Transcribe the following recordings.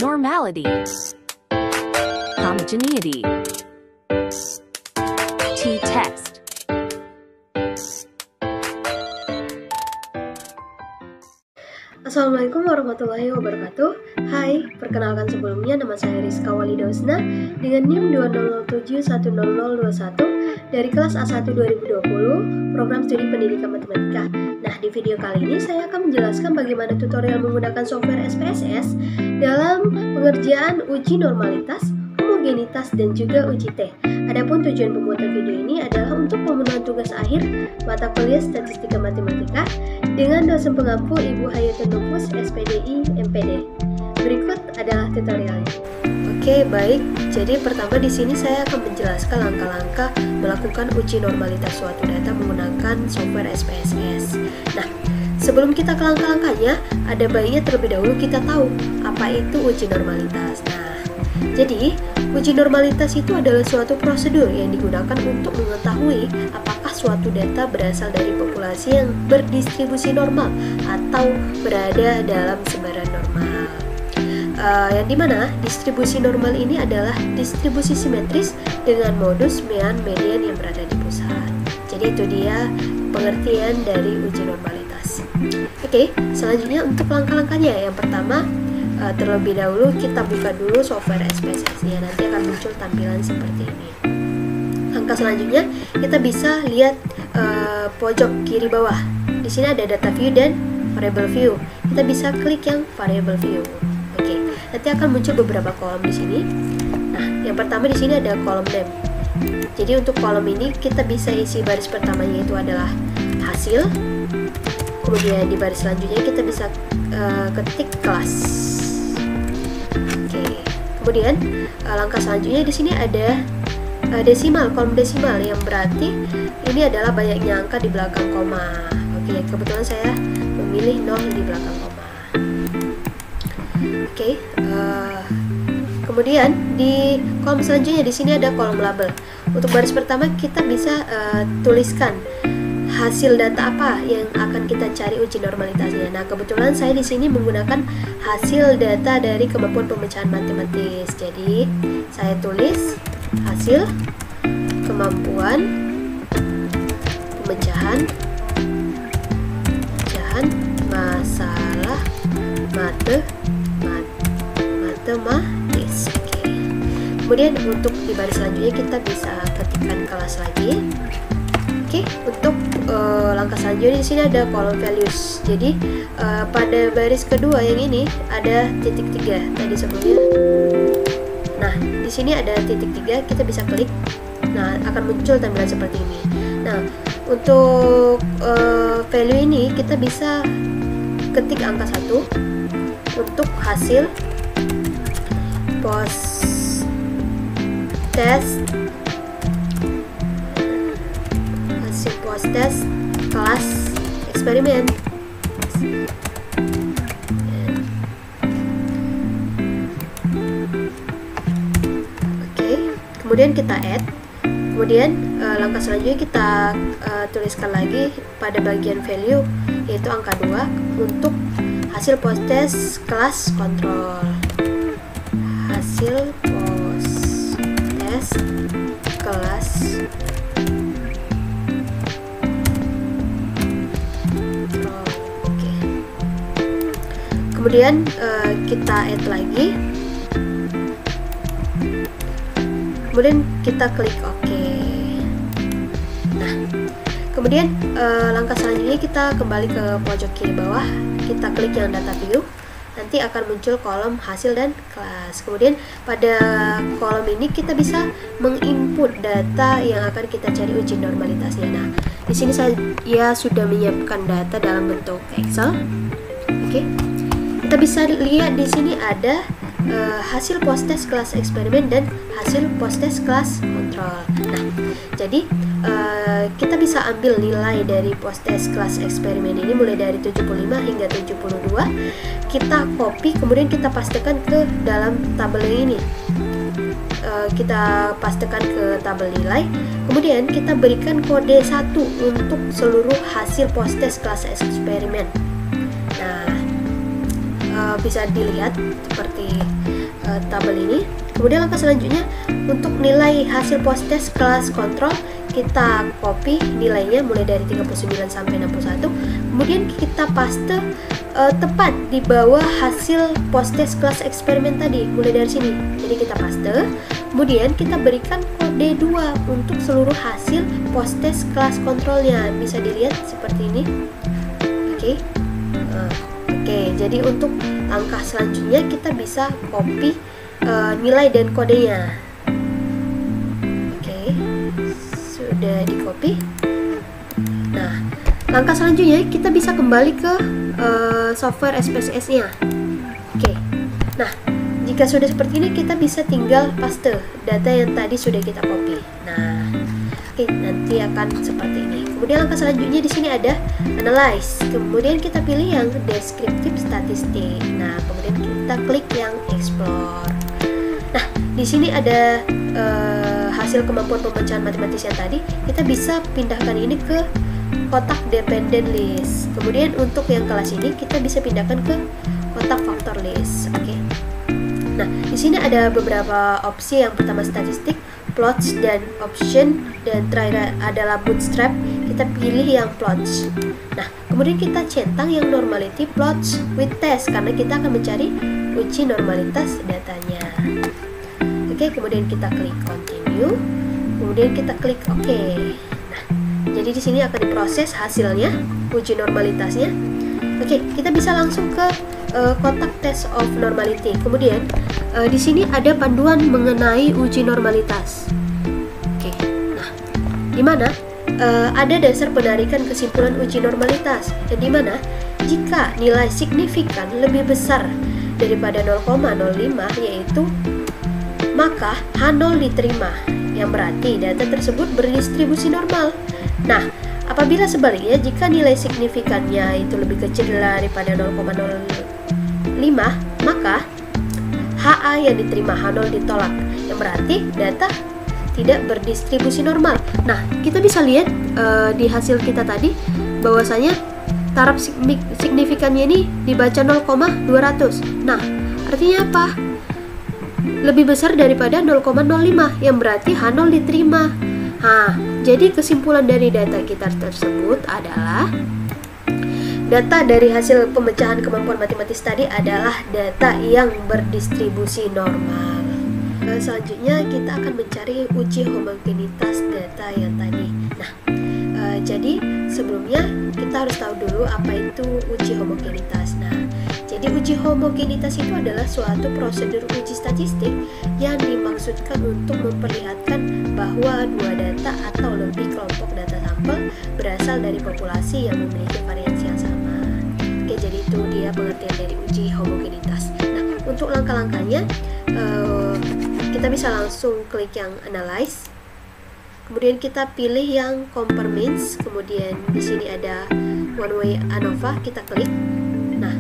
normality, homogeneity, t-test. Assalamualaikum warahmatullahi wabarakatuh. Hai, perkenalkan sebelumnya nama saya Rizka Walidosna dengan NIM 207100021 dari kelas A1 2020 Program Studi Pendidikan Matematika. Nah, di video kali ini saya akan menjelaskan bagaimana tutorial menggunakan software SPSS dalam pengerjaan uji normalitas, homogenitas, dan juga uji T. Adapun tujuan pembuatan video ini adalah untuk pemenuhan tugas akhir mata kuliah Statistika Matematika dengan dosen pengampu Ibu Hayatun Nufus, SPDI, MPD. Berikut adalah tutorialnya. Oke, baik. Jadi pertama di sini saya akan menjelaskan langkah-langkah melakukan uji normalitas suatu data menggunakan software SPSS. Nah, sebelum kita ke langkah-langkahnya, ada baiknya terlebih dahulu kita tahu apa itu uji normalitas. Nah, jadi uji normalitas itu adalah suatu prosedur yang digunakan untuk mengetahui apakah suatu data berasal dari populasi yang berdistribusi normal atau berada dalam sebaran normal. Yang dimana distribusi normal ini adalah distribusi simetris dengan modus mean median yang berada di pusat. Jadi itu dia pengertian dari uji normalitas. Oke, selanjutnya untuk langkah-langkahnya. Yang pertama, terlebih dahulu kita buka dulu software SPSS-nya. Nanti akan muncul tampilan seperti ini. Langkah selanjutnya kita bisa lihat pojok kiri bawah. Di sini ada data view dan variable view. Kita bisa klik yang variable view. Oke, nanti akan muncul beberapa kolom di sini. Nah, yang pertama di sini ada kolom name. Jadi untuk kolom ini kita bisa isi baris pertamanya itu adalah hasil. Kemudian di baris selanjutnya kita bisa ketik kelas. Oke, kemudian langkah selanjutnya di sini ada desimal, kolom desimal yang berarti ini adalah banyaknya angka di belakang koma. Oke, kebetulan saya memilih 0 di belakang koma. Oke, kemudian di kolom selanjutnya di sini ada kolom label. Untuk baris pertama kita bisa tuliskan hasil data apa yang akan kita cari uji normalitasnya. Nah, kebetulan saya di sini menggunakan hasil data dari kemampuan pemecahan matematis. Jadi, saya tulis hasil kemampuan pemecahan masalah matematis. Oke. Kemudian untuk di baris selanjutnya kita bisa ketikkan kelas lagi. Oke, untuk langkah selanjutnya di sini ada kolom values. Jadi pada baris kedua yang ini ada titik 3 tadi sebelumnya. Nah, di sini ada titik 3, kita bisa klik. Nah, akan muncul tampilan seperti ini. Nah, untuk value ini kita bisa ketik angka 1 untuk hasil post test kelas eksperimen. Oke, kemudian kita add. Kemudian langkah selanjutnya kita tuliskan lagi pada bagian value yaitu angka 2 untuk hasil post test kelas kontrol. Hasil post test kelas kontrol. Oke. Kemudian kita add lagi. Kemudian kita klik OK. Nah, kemudian langkah selanjutnya kita kembali ke pojok kiri bawah. Kita klik yang data view. Nanti akan muncul kolom hasil dan kelas. Kemudian pada kolom ini kita bisa menginput data yang akan kita cari uji normalitasnya. Nah, di sini saya sudah menyiapkan data dalam bentuk Excel. Oke. Kita bisa lihat di sini ada hasil post test kelas eksperimen dan hasil post test kelas kontrol. Nah, jadi kita bisa ambil nilai dari post test kelas eksperimen ini mulai dari 75 hingga 72. Kita copy, kemudian kita pastekan ke dalam tabel yang ini. Kita pastekan ke tabel nilai, kemudian kita berikan kode 1 untuk seluruh hasil post test kelas eksperimen. Nah, bisa dilihat seperti tabel ini. Kemudian langkah selanjutnya, untuk nilai hasil post test kelas kontrol, kita copy nilainya mulai dari 39 sampai 61. Kemudian kita paste tepat di bawah hasil post test kelas eksperimen tadi, mulai dari sini. Jadi kita paste, kemudian kita berikan kode 2 untuk seluruh hasil post test kelas kontrolnya. Bisa dilihat seperti ini. Oke, jadi untuk langkah selanjutnya kita bisa copy nilai dan kodenya. Oke, sudah di copy. Nah, langkah selanjutnya kita bisa kembali ke software SPSS-nya. Oke, nah jika sudah seperti ini kita bisa tinggal paste data yang tadi sudah kita copy. Nah, oke, nanti akan seperti ini. Kemudian langkah selanjutnya di sini ada analyze. Kemudian kita pilih yang descriptive statistik. Nah, kemudian kita klik yang explore. Nah, di sini ada hasil kemampuan pemecahan matematis yang tadi. Kita bisa pindahkan ini ke kotak dependent list. Kemudian untuk yang kelas ini kita bisa pindahkan ke kotak factor list. Oke. Nah, di sini ada beberapa opsi. Yang pertama statistik, plots, dan option, dan terakhir adalah bootstrap. Kita pilih yang plots. Nah, kemudian kita centang yang normality plots with test karena kita akan mencari uji normalitas datanya. Oke, kemudian kita klik continue. Kemudian kita klik OK. Nah, jadi di sini akan diproses hasilnya, uji normalitasnya. Oke, kita bisa langsung ke kotak test of normality. Kemudian di sini ada panduan mengenai uji normalitas. Oke, nah, di mana ada dasar penarikan kesimpulan uji normalitas, dan di mana jika nilai signifikan lebih besar daripada 0,05 yaitu maka H0 diterima, yang berarti data tersebut berdistribusi normal. Nah, apabila sebaliknya jika nilai signifikannya itu lebih kecil daripada 0,05 maka HA yang diterima, H0 ditolak, yang berarti data tidak berdistribusi normal. Nah, kita bisa lihat di hasil kita tadi bahwasanya taraf signifikannya ini dibaca 0,200. Nah, artinya apa? Lebih besar daripada 0,05 yang berarti H0 diterima. Nah, jadi kesimpulan dari data kita tersebut adalah data dari hasil pemecahan kemampuan matematis tadi adalah data yang berdistribusi normal. Selanjutnya kita akan mencari uji homogenitas data yang tadi. Nah, jadi sebelumnya kita harus tahu dulu apa itu uji homogenitas. Nah, jadi uji homogenitas itu adalah suatu prosedur uji statistik yang dimaksudkan untuk memperlihatkan bahwa dua data atau lebih kelompok data sampel berasal dari populasi yang memiliki variasi yang sama. Oke, jadi itu dia pengertian dari uji homogenitas. Nah, untuk langkah-langkahnya kita bisa langsung klik yang analyze. Kemudian kita pilih yang compare means. Kemudian di sini ada one way ANOVA, kita klik. Nah,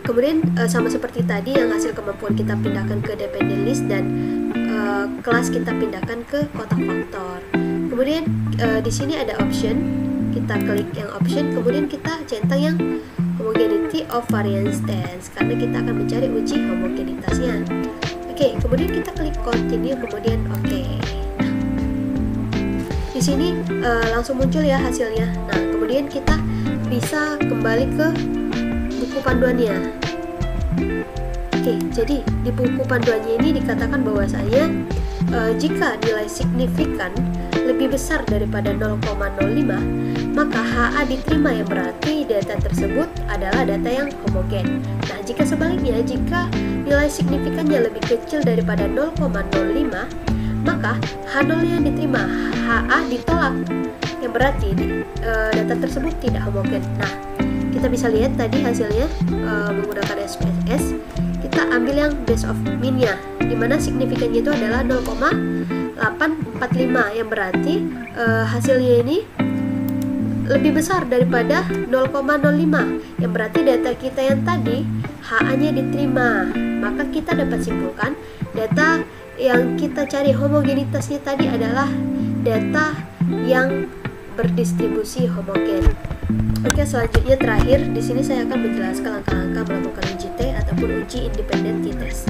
kemudian sama seperti tadi yang hasil kemampuan kita pindahkan ke dependent list dan kelas kita pindahkan ke kotak faktor. Kemudian di sini ada option, kita klik yang option. Kemudian kita centang yang homogeneity of variance test karena kita akan mencari uji homogenitasnya. Oke, kemudian kita klik continue, kemudian oke. Nah, di sini langsung muncul ya hasilnya. Nah, kemudian kita bisa kembali ke buku panduannya. Oke, jadi di buku panduannya ini dikatakan bahwasanya jika nilai signifikan lebih besar daripada 0,05 maka HA diterima, yang berarti data tersebut adalah data yang homogen. Nah, jika sebaliknya, jika nilai signifikannya lebih kecil daripada 0,05 maka H0 yang diterima, HA ditolak, yang berarti data tersebut tidak homogen. Nah, kita bisa lihat tadi hasilnya menggunakan SPSS. Kita ambil yang base of mean-nya, dimana signifikannya itu adalah 0,845, yang berarti hasilnya ini lebih besar daripada 0,05, yang berarti data kita yang tadi HA-nya diterima. Maka kita dapat simpulkan data yang kita cari homogenitasnya tadi adalah data yang berdistribusi homogen. Oke, selanjutnya terakhir di sini saya akan menjelaskan langkah-langkah melakukan uji T ataupun uji independent t-test.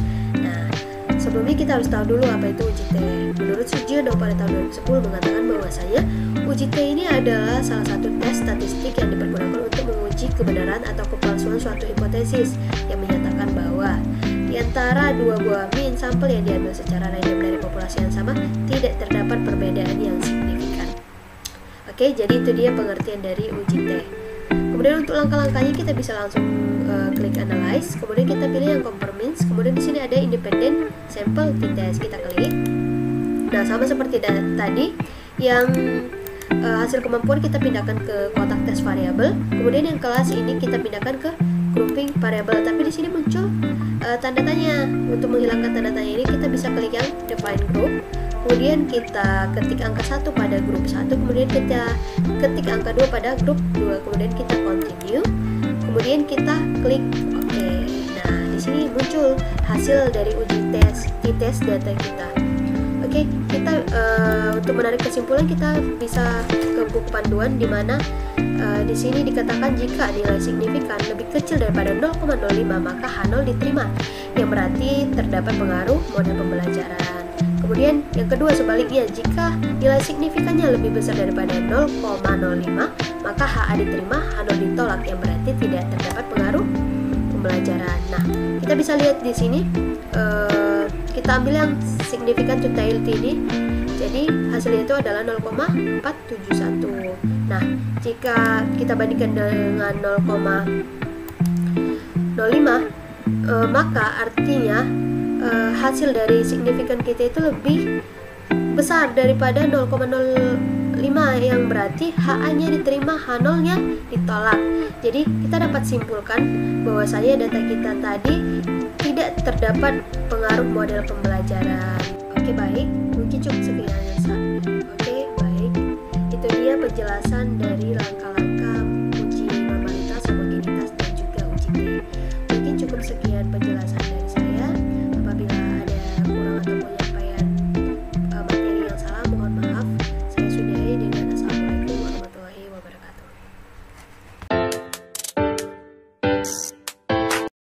sebelumnya kita harus tahu dulu apa itu uji T. Menurut Sugiono pada tahun 2010 mengatakan bahwasanya uji T ini adalah salah satu tes statistik yang dipergunakan untuk menguji kebenaran atau kepalsuan suatu hipotesis yang menyatakan bahwa di antara dua buah min sampel yang diambil secara random dari populasi yang sama tidak terdapat perbedaan yang signifikan. Oke, jadi itu dia pengertian dari uji T. Kemudian untuk langkah-langkahnya kita bisa langsung klik analyze, kemudian kita pilih yang compare means, kemudian di sini ada independent sample t-test, kita klik. Nah, sama seperti tadi, yang hasil kemampuan kita pindahkan ke kotak tes variabel, kemudian yang kelas ini kita pindahkan ke grouping variabel. Tapi di sini muncul tanda tanya. Untuk menghilangkan tanda tanya ini kita bisa klik yang define group. Kemudian kita ketik angka 1 pada grup 1, kemudian kita ketik angka 2 pada grup 2, kemudian kita continue, kemudian kita klik OK. Nah, di sini muncul hasil dari uji t-test data kita. Oke, kita untuk menarik kesimpulan kita bisa ke buku panduan di mana di sini dikatakan jika nilai signifikan lebih kecil daripada 0,05 maka H0 diterima, yang berarti terdapat pengaruh model pembelajaran. Kemudian yang kedua sebaliknya, jika nilai signifikannya lebih besar daripada 0,05 maka HA diterima, H0 ditolak, yang berarti tidak terdapat pengaruh pembelajaran. Nah, kita bisa lihat di sini kita ambil yang signifikan totality ini. Jadi hasilnya itu adalah 0,471. Nah, jika kita bandingkan dengan 0,05 maka artinya hasil dari signifikan kita itu lebih besar daripada 0,05, yang berarti HA-nya diterima, H0-nya ditolak. Jadi kita dapat simpulkan bahwasanya data kita tadi tidak terdapat pengaruh model pembelajaran. Oke, baik, mungkin cukup sekian ya, Sa. Oke, baik, itu dia penjelasan dari langkah-langkah uji normalitas, homogenitas, dan juga uji T. Mungkin cukup sekian penjelasan dari saya.